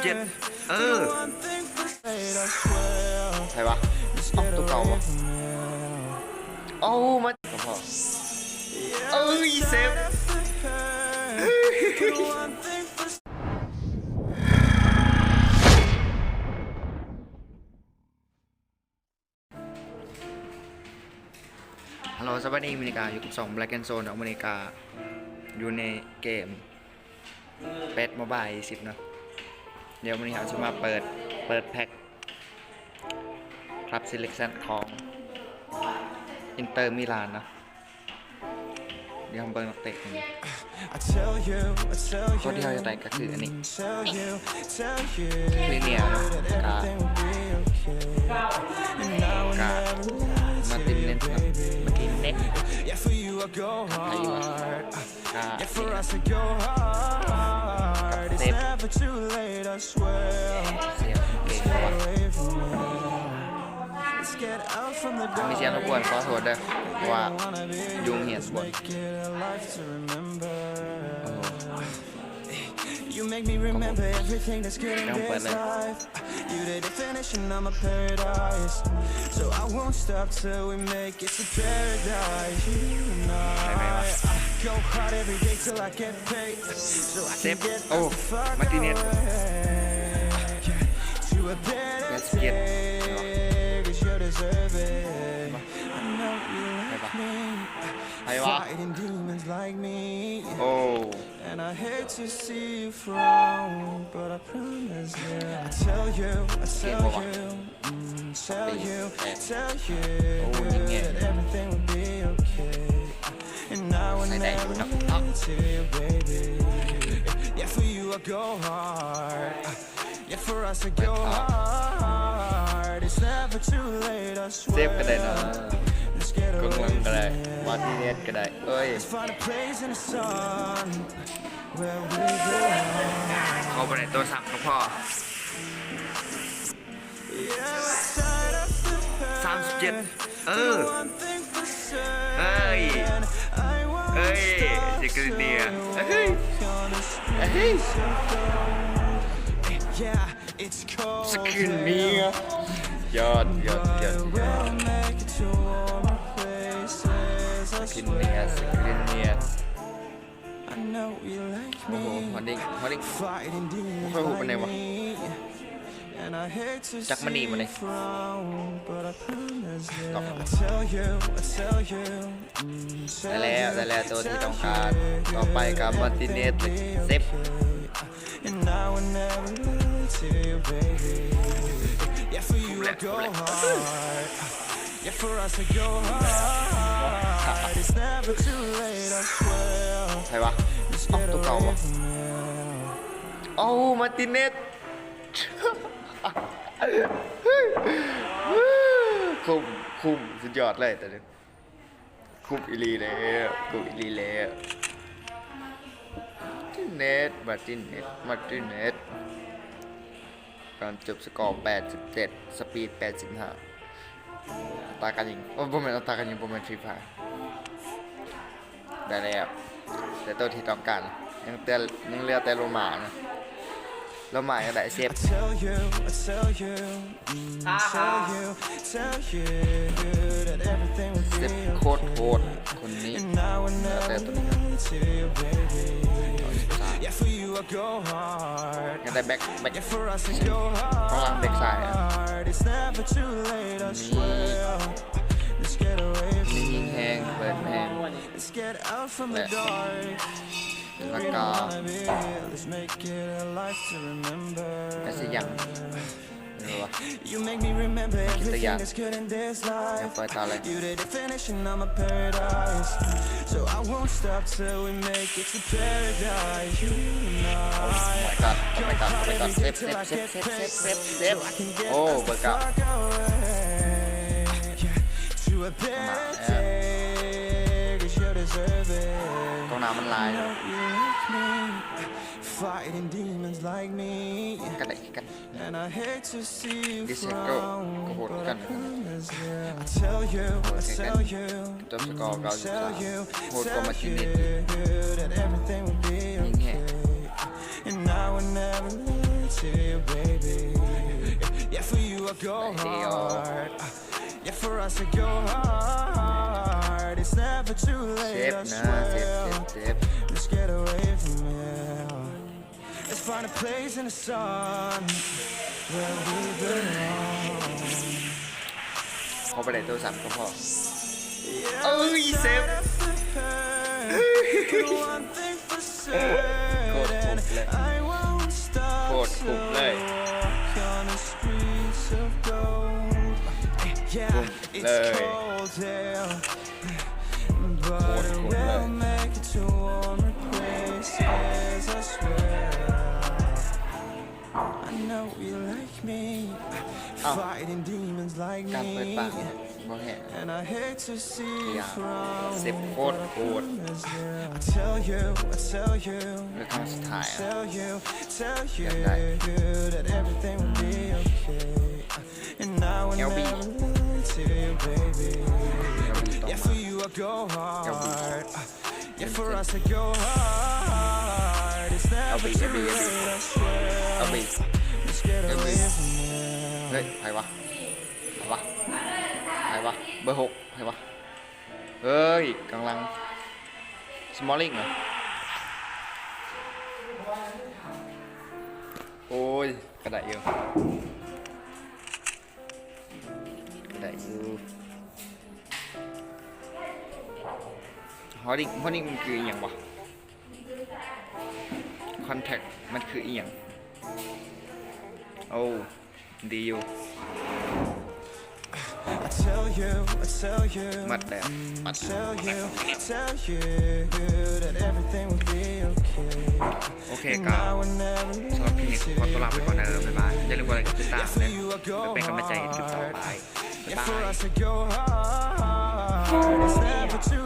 37ใครวะตัวเก่าวะโอ้มาก็พอเซฟฮัลโหลสวัสดีอเมริกาอยู่กับ2 Black and Zone อเมริกาอยู่ในเกมเป็ดโมบาย10เนาะเดี๋ยววันนี้เราจะมาเปิดแพ็คครับ Selection ของอินเตอร์มิลานเนาะเดี๋ยวเบิร์นนักเตะนี่ตัวที่เราจะได้ก็คืออันนี้คลีเนียเนาะกามาตินเน็ตเนาะมาตินเน็ตไทยวะกากับเซฟเก่งว่ะมีเสียงรบกวนขอโทษด้วยว่ายุงเหี่ยสบนYou make me remember everything that's good in this life. You the definition of my paradise. So I won't stop till we make it to paradise. You and I go hard every day till I get paid. So I can get the fuck away to a better day. 'Cause you deserve it. I know you like me. Fighting demons like me. And I hate to see you frown, but I promise you, I tell you that everything will be okay. And now and never to you, baby. Yeah, for you I go hard. Yeah, for us I go hard. It's never too late, I swear. Cưng lưng cái này, Martinez cái này, ơi. Không bên này tôi sẵn khôngพอ37สิกรีเนียสกินเนียยอดสกินเนียโอ้โหฮอดดิ้งไม่ค่อยหูเป็นไงวะจักมันนีมันเลยได้แล้วตัวที่ต้องการต่อไปกับมาร์ติเนสเซฟYeah, for us to go hard. It's never too late, I swear. ใครวะตัวเก่าวะมาร์ติเนสคุ้มสุดยอดเลยแต่เนี่ยคุ้มอีลีเลยมาร์ติเนสการจบสกอร์87สปีด85ตากันยิงผมเป็นตากันยิงผมเป็นฟรีไฟร์ได้แล้วแต่ตัวที่ต้องการยังเลือกแต่โลมานะโลมาก็ได้เซฟโคตรคนนี้แต่ตัวนี้ยังได้แบ็คข้างล่างแบ็คซ้ายนี่ยิงแห้งเปิดแห้งและก็แต่สิยังYou make me remember everything that's good in this life. You the definition of my paradise. So I won't stop till we make it to paradise. You and I go hard every day till I get paid. So I can get the fuck away to a better day. 'Cause you deserve it. กองน้ำมันลายFighting demons like me. กันได้กันดิเซโก้ก็โหดกันตัวสกอร์93โหดกว่ามาร์ติเนสยิงแห้ง baby. Yeah, for you I go hard. Yeah, for us I go hard. It's never too เซ late, ฟ I นะ swear. เซฟ Let's get away from here. Let's find a place in the sun where we belong. พอไปได้โทรศัพท์ก็พอ Yeah, Oh, we're he saved- tired of the one thing for certain, I won't stop โคตรถูกเลย walk on the streets of gold. Yeah, it's cold here, but we'll make it to warmer places, I swear. I know you like me, fighting demons like การเปิดปาก me. บ่แห้ง And I hate to see you Yeah. frown. Sip but I code. promise you, I tell you, เรื่องครั้งสุดท้ายอะ tell you Yeah, right. that everything will be okay. And I will LB. never lie to you, baby. เราดูต่อ Yeah, มา for you I go hard. Yeah, for us I go hard. It's never LB. too late, I swear. เอาไป Let's get LB. away from here. เฮ้ยใครวะเบอร์ 6ใครวะเฮ้ยกำลังสมอลลิงเหรอโอ้ยกระดาษอยู่ฮอดิ้งมันคืออีหยังวะคอนแทคมันคืออีหยังโอ้ดีอยู่ I tell you, มัดแบบมัด tell you that everything will be okay. โอเคครับ สำหรับคลิปนี้ขอตัวลาไปก่อนนะบ๊ายบายอย่าลืมกดไลค์กดติดตามนะเพื่อเป็นกำลังใจให้คลิปต่อไปบ๊าย Yeah, บา for ย us to go hard. It's never too